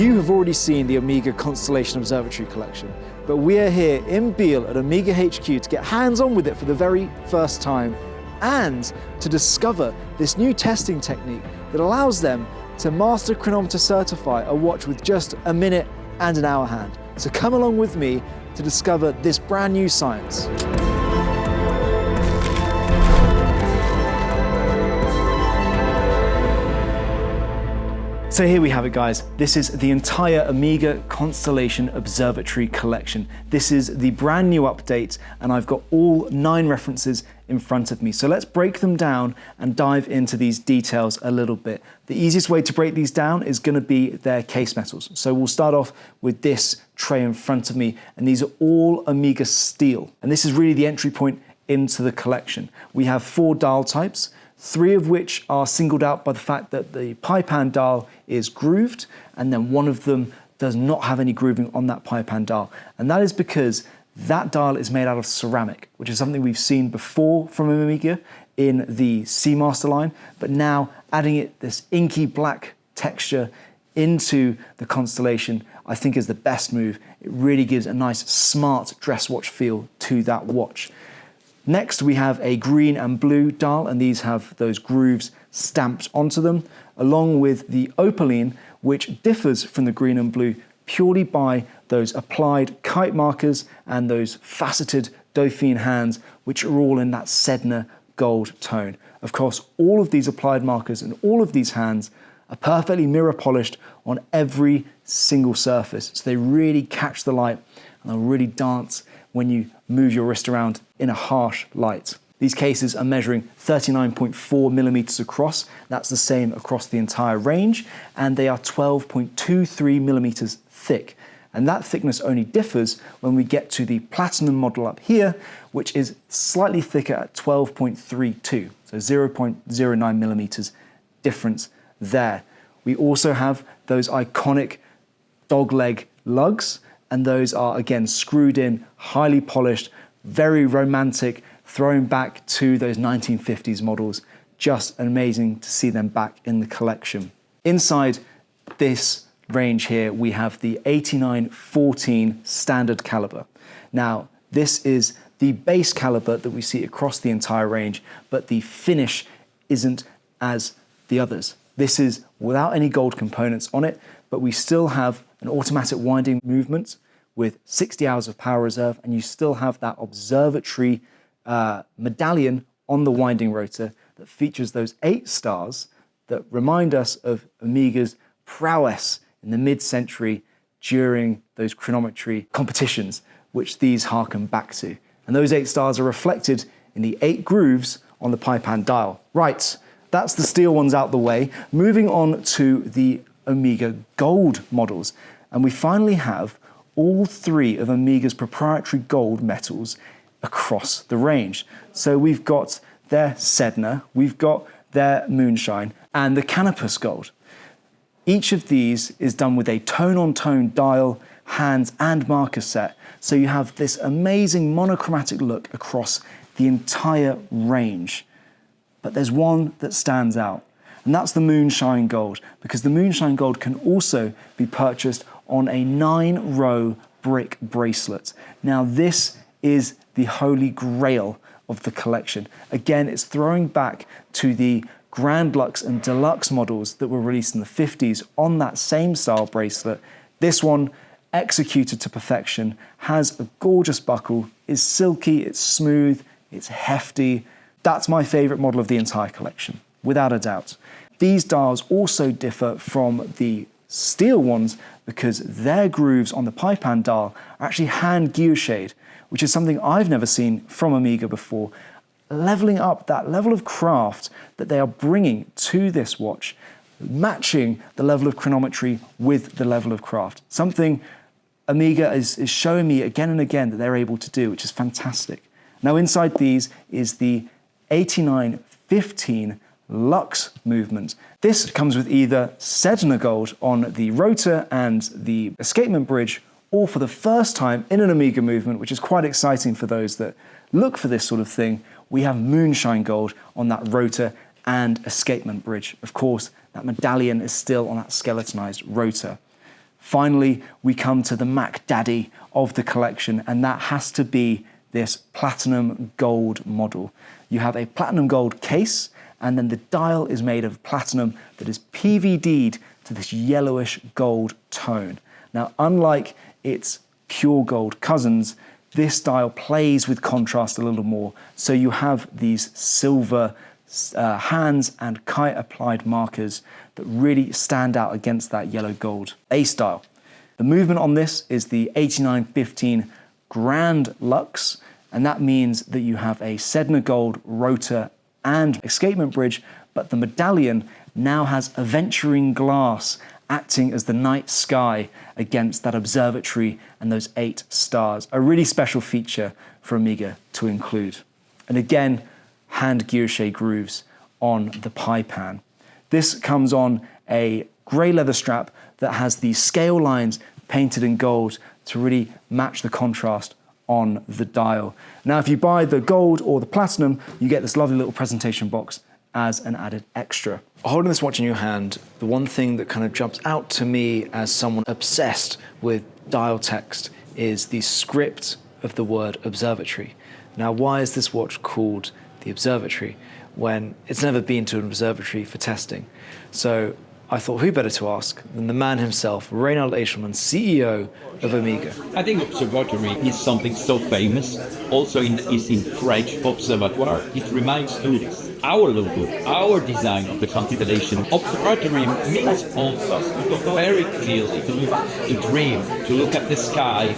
You have already seen the Omega Constellation Observatory collection, but we are here in Biel at Omega HQ to get hands-on with it for the very first time and to discover this new testing technique that allows them to master chronometer certify a watch with just a minute and an hour hand. So come along with me to discover this brand new science. So here we have it, guys. This is the entire Omega Constellation Observatory collection. This is the brand new update, and I've got all 9 references in front of me. So let's break them down and dive into these details a little bit. The easiest way to break these down is going to be their case metals. So we'll start off with this tray in front of me, and these are all Omega steel. And this is really the entry point into the collection. We have 4 dial types, 3 of which are singled out by the fact that the pipe hand dial is grooved, and then one of them does not have any grooving on that pipe hand dial. And that is because that dial is made out of ceramic, which is something we've seen before from Omega in the Seamaster line, but now adding it this inky black texture into the Constellation, I think is the best move. It really gives a nice smart dress watch feel to that watch. Next, we have a green and blue dial, and these have those grooves stamped onto them, along with the opaline, which differs from the green and blue purely by those applied kite markers and those faceted Dauphine hands, which are all in that Sedna gold tone. Of course, all of these applied markers and all of these hands are perfectly mirror polished on every single surface, so they really catch the light and they'll really dance when you move your wrist around in a harsh light. These cases are measuring 39.4 millimeters across. That's the same across the entire range, and they are 12.23 millimeters thick. And that thickness only differs when we get to the platinum model up here, which is slightly thicker at 12.32, so 0.09 millimeters difference there. We also have those iconic dogleg lugs, and those are again screwed in, highly polished, very romantic, throwing back to those 1950s models. Just amazing to see them back in the collection. Inside this range here, we have the 8914 standard caliber. Now, this is the base caliber that we see across the entire range, but the finish isn't as the others. This is without any gold components on it, but we still have an automatic winding movement with 60 hours of power reserve, and you still have that observatory medallion on the winding rotor that features those 8 stars that remind us of Omega's prowess in the mid-century during those chronometry competitions, which these harken back to. And those 8 stars are reflected in the 8 grooves on the pipe hand dial. Right, that's the steel ones out the way. Moving on to the Omega gold models, and we finally have all 3 of Omega's proprietary gold metals across the range. So we've got their Sedna, we've got their Moonshine, and the Canopus gold. Each of these is done with a tone-on-tone dial, hands, and marker set. So you have this amazing monochromatic look across the entire range. But there's one that stands out, and that's the Moonshine Gold, because the Moonshine Gold can also be purchased on a 9-row brick bracelet. Now, this is the holy grail of the collection. Again, it's throwing back to the Grand Lux and Deluxe models that were released in the 50s on that same style bracelet. This one, executed to perfection, has a gorgeous buckle, is silky, it's smooth, it's hefty. That's my favorite model of the entire collection, without a doubt. These dials also differ from the steel ones because their grooves on the pipe hand dial are actually hand guillocheed, which is something I've never seen from Omega before, leveling up that level of craft that they are bringing to this watch, matching the level of chronometry with the level of craft. Something Omega is showing me again and again that they're able to do, which is fantastic. Now inside these is the 8915 Lux movement. This comes with either Sedna gold on the rotor and the escapement bridge, or for the first time in an Omega movement, which is quite exciting for those that look for this sort of thing, we have Moonshine gold on that rotor and escapement bridge. Of course, that medallion is still on that skeletonized rotor. Finally, we come to the Mac Daddy of the collection, and that has to be this platinum gold model. You have a platinum gold case, and then the dial is made of platinum that is PVD'd to this yellowish gold tone. Now, unlike its pure gold cousins, this dial plays with contrast a little more, so you have these silver hands and kite applied markers that really stand out against that yellow gold ace dial. The movement on this is the 8915 Grand Lux, and that means that you have a Sedna gold rotor and escapement bridge, but the medallion now has aventurine glass acting as the night sky against that observatory and those 8 stars. A really special feature for Amiga to include. And again, hand guilloche grooves on the pie pan. This comes on a grey leather strap that has the scale lines painted in gold to really match the contrast on the dial. Now, if you buy the gold or the platinum, you get this lovely little presentation box as an added extra. Holding this watch in your hand, the one thing that kind of jumps out to me as someone obsessed with dial text is the script of the word observatory. Now, why is this watch called the observatory when it's never been to an observatory for testing? So I thought, who better to ask than the man himself, Reynald Eichelman, CEO of Amiga. I think observatory is something so famous. Also is in French, observatoire. It reminds tourists. Our logo, our design of the Constellation Observatory means also very clearly to look, to dream, to look at the sky.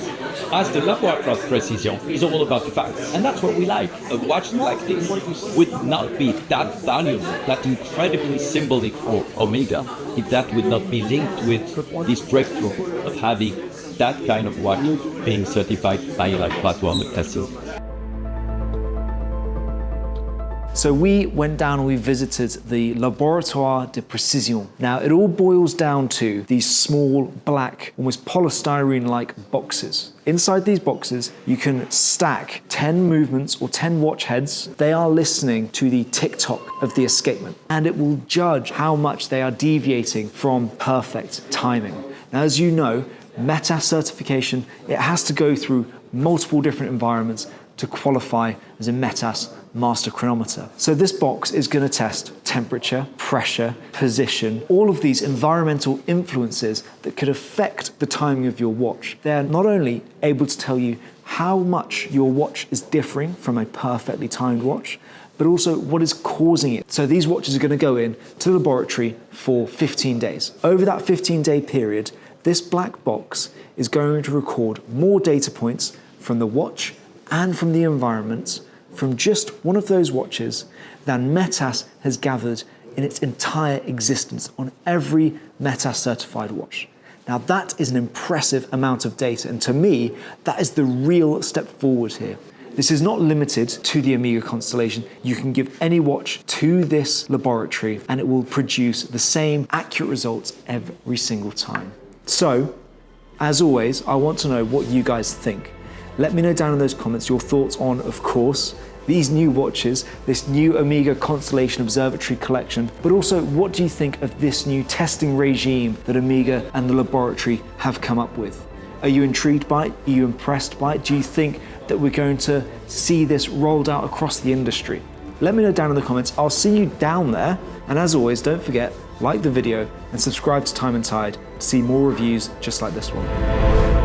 As the laboratoire precision is all about the facts, and that's what we like. A watch like this would not be that valuable, that incredibly symbolic for Omega, if that would not be linked with this breakthrough of having that kind of watch being certified by like platform testing. So we went down and we visited the Laboratoire de Précision. Now, it all boils down to these small, black, almost polystyrene-like boxes. Inside these boxes, you can stack 10 movements or 10 watch heads. They are listening to the tick-tock of the escapement, and it will judge how much they are deviating from perfect timing. Now, as you know, METAS certification, it has to go through multiple different environments to qualify as a METAS master chronometer. So this box is going to test temperature, pressure, position, all of these environmental influences that could affect the timing of your watch. They're not only able to tell you how much your watch is differing from a perfectly timed watch, but also what is causing it. So these watches are going to go in to the laboratory for 15 days. Over that 15-day period, this black box is going to record more data points from the watch and from the environment from just one of those watches than METAS has gathered in its entire existence on every METAS certified watch. Now that is an impressive amount of data, and to me, that is the real step forward here. This is not limited to the Amiga Constellation. You can give any watch to this laboratory and it will produce the same accurate results every single time. So, as always, I want to know what you guys think. Let me know down in those comments your thoughts on, of course, these new watches, this new Amiga Constellation Observatory collection, but also what do you think of this new testing regime that Amiga and the laboratory have come up with? Are you intrigued by it? Are you impressed by it? Do you think that we're going to see this rolled out across the industry? Let me know down in the comments. I'll see you down there. And as always, don't forget, like the video and subscribe to Time+Tide to see more reviews just like this one.